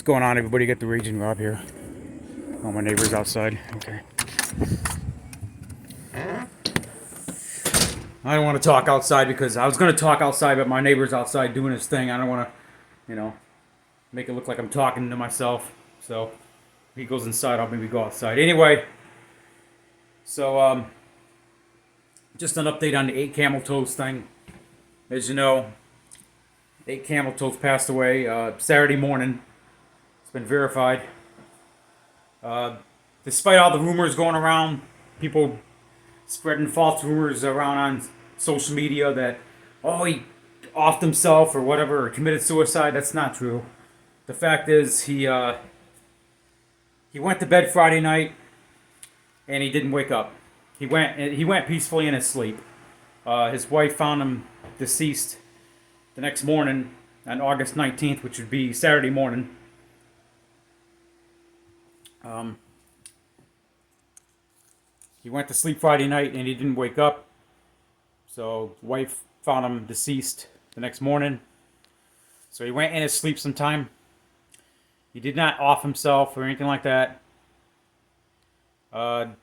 What's going on, everybody? Get the Raging Rob here. Oh, my neighbor's outside. Okay. I don't want to talk outside because I was going to talk outside, but my neighbor's outside doing his thing. I don't want to, make it look like I'm talking to myself. So if he goes inside, I'll maybe go outside. Anyway, so just an update on the 8Cameltoes thing. As you know, 8Cameltoes passed away Saturday morning. It's been verified. Despite all the rumors going around, people spreading false rumors around on social media that, oh, he offed himself or whatever, or committed suicide. That's not true. The fact is, he went to bed Friday night and he didn't wake up. He went peacefully in his sleep. His wife found him deceased the next morning on August 19th, which would be Saturday morning. He went to sleep Friday night and he didn't wake up. So wife found him deceased the next morning. So he went in his sleep sometime. He did not off himself or anything like that. No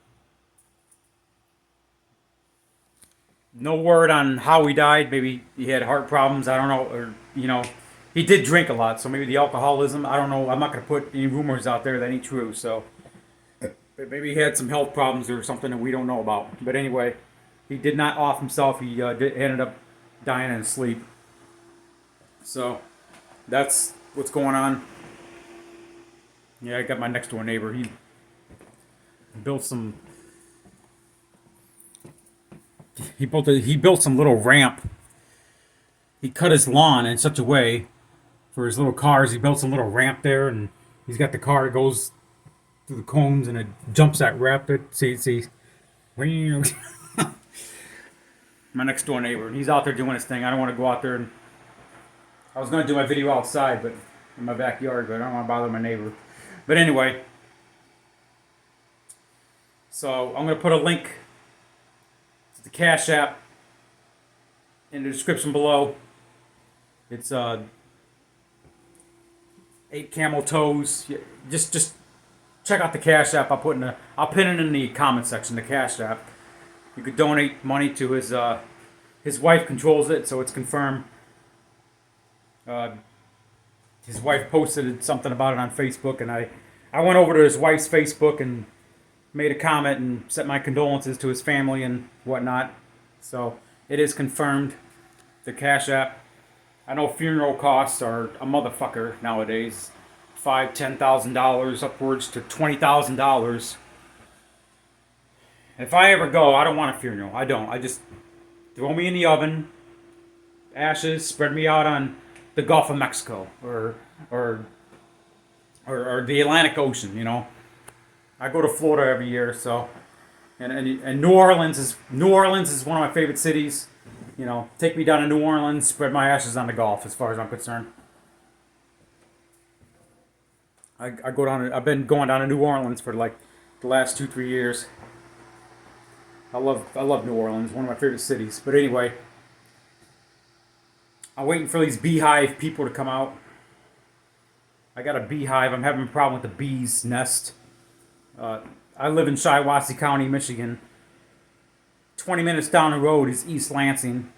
word on how he died. Maybe he had heart problems. I don't know. Or, he did drink a lot. So maybe the alcoholism. I don't know. I'm not going to put any rumors out there that ain't true. So maybe he had some health problems or something that we don't know about. But anyway, he did not off himself. He ended up dying in his sleep. So that's what's going on. Yeah, I got my next door neighbor. He built some. He built some little ramp. He cut his lawn in such a way for his little cars. He built some little ramp there, and he's got the car that goes through the cones and it jumps that ramp. See. My next door neighbor. He's out there doing his thing. I don't want to go out there and. I was going to do my video outside, but in my backyard, but I don't want to bother my neighbor. But anyway, so I'm going to put a link to the CashApp in the description below. It's 8Cameltoes. Just check out the CashApp. I'll pin it in the comment section. The CashApp. You could donate money to his wife controls it, so it's confirmed. His wife posted something about it on Facebook, and I went over to his wife's Facebook and made a comment and sent my condolences to his family and whatnot. So it is confirmed. The CashApp. I know funeral costs are a motherfucker nowadays. $5,000-$10,000 upwards to $20,000. If I ever go, I don't want a funeral. I don't. I just throw me in the oven, ashes, spread me out on the Gulf of Mexico or the Atlantic Ocean. I go to Florida every year, so and New Orleans is one of my favorite cities. Take me down to New Orleans, spread my ashes on the Gulf, as far as I'm concerned. I go down. I've been going down to New Orleans for like the last 2-3 years. I love New Orleans, one of my favorite cities. But anyway, I'm waiting for these beehive people to come out. I got a beehive. I'm having a problem with the bees' nest. I live in Shiawassee County, Michigan. 20 minutes down the road is East Lansing.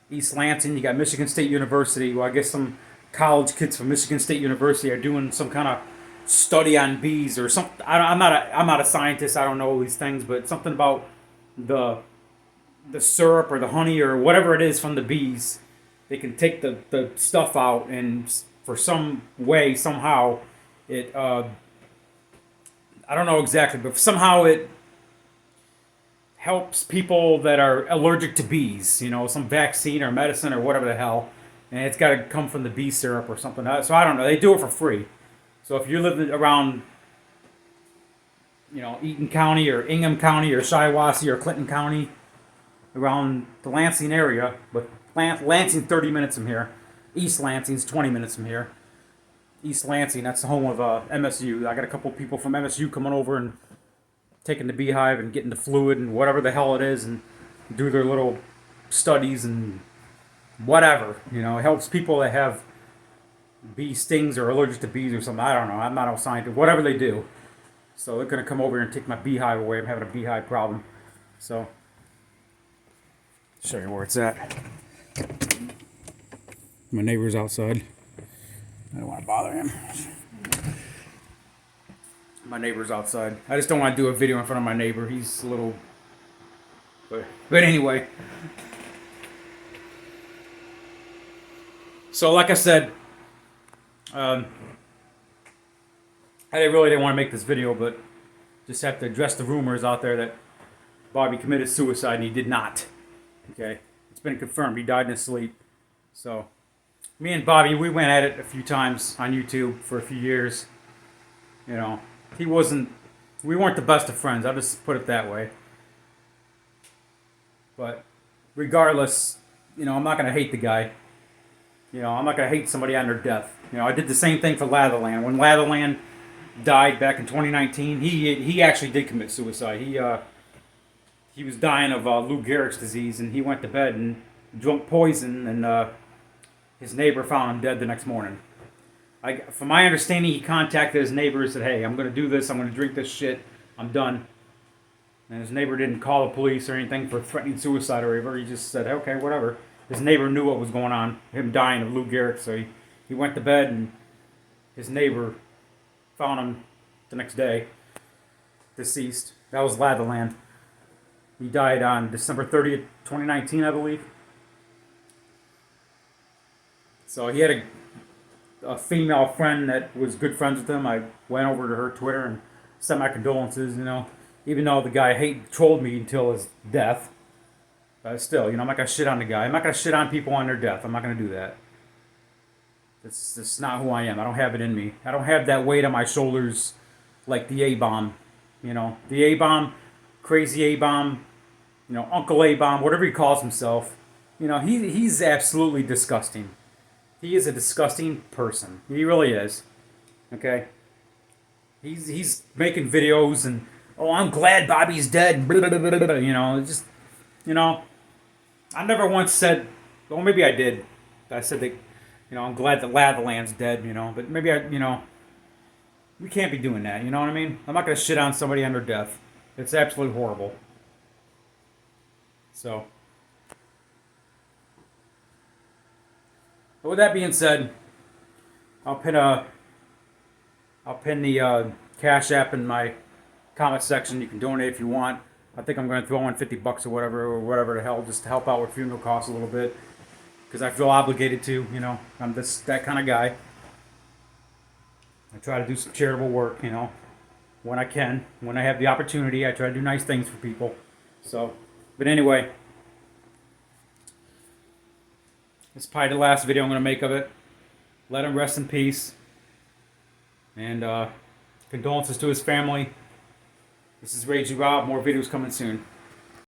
East Lansing, you got Michigan State University. Well, I guess some college kids from Michigan State University are doing some kind of study on bees or something. I'm not a scientist. I don't know these things, but something about the syrup or the honey or whatever it is from the bees. They can take the stuff out, and for some way, somehow, it, I don't know exactly, but somehow it helps people that are allergic to bees, some vaccine or medicine or whatever the hell, and it's got to come from the bee syrup or something. So I don't know. They do it for free. So if you're living around, Eaton County or Ingham County or Shiawassee or Clinton County, around the Lansing area, but Lansing 30 minutes from here. East Lansing's 20 minutes from here. East Lansing, that's the home of MSU. I got a couple people from MSU coming over and taking the beehive and getting the fluid and whatever the hell it is and do their little studies and whatever. It helps people that have bee stings or allergic to bees or something. I don't know. I'm not a scientist. Whatever they do. So they're going to come over here and take my beehive away. I'm having a beehive problem. So, show you where it's at. My neighbor's outside. I don't want to bother him. My neighbor's outside. I just don't want to do a video in front of my neighbor. He's a little... But anyway. So like I said, I really didn't want to make this video, but just have to address the rumors out there that Bobby committed suicide, and he did not. Okay? It's been confirmed. He died in his sleep. So, me and Bobby, we went at it a few times on YouTube for a few years. You know, we weren't the best of friends. I'll just put it that way. But regardless, you know, I'm not going to hate the guy. You know, I'm not going to hate somebody on their death. You know, I did the same thing for Latherland. When Latherland died back in 2019, he actually did commit suicide. He was dying of Lou Gehrig's disease, and he went to bed and drunk poison, and his neighbor found him dead the next morning. From my understanding, he contacted his neighbor and said, "Hey, I'm going to do this. I'm going to drink this shit. I'm done." And his neighbor didn't call the police or anything for threatening suicide or whatever. He just said, "Okay, whatever." His neighbor knew what was going on, him dying of Lou Gehrig, so he went to bed, and his neighbor found him the next day, deceased. That was Latherland. He died on December 30th, 2019, I believe. So he had a female friend that was good friends with him. I went over to her Twitter and sent my condolences, you know, even though the guy trolled me until his death. But still, you know, I'm not going to shit on the guy. I'm not going to shit on people on their death. I'm not going to do that. That's not who I am. I don't have it in me. I don't have that weight on my shoulders like the A-bomb. You know, the A-bomb, crazy A-bomb, you know, Uncle A-bomb, whatever he calls himself. You know, he's absolutely disgusting. He is a disgusting person. He really is. Okay? He's making videos and, "Oh, I'm glad Bobby's dead." Blah, blah, blah, blah, blah, you know, just, you know, I never once said, well, maybe I did. I said that, you know, I'm glad that Latherland's dead, you know, but maybe you know, we can't be doing that, you know what I mean? I'm not going to shit on somebody on their death. It's absolutely horrible. So, but with that being said, I'll pin the Cash App in my comment section. You can donate if you want. I think I'm going to throw in $50 or whatever the hell, just to help out with funeral costs a little bit, because I feel obligated to. You know, I'm that kind of guy. I try to do some charitable work, you know, when I can, when I have the opportunity. I try to do nice things for people. So, but anyway, this is probably the last video I'm going to make of it. Let him rest in peace. And condolences to his family. This is Ragey Rob. More videos coming soon.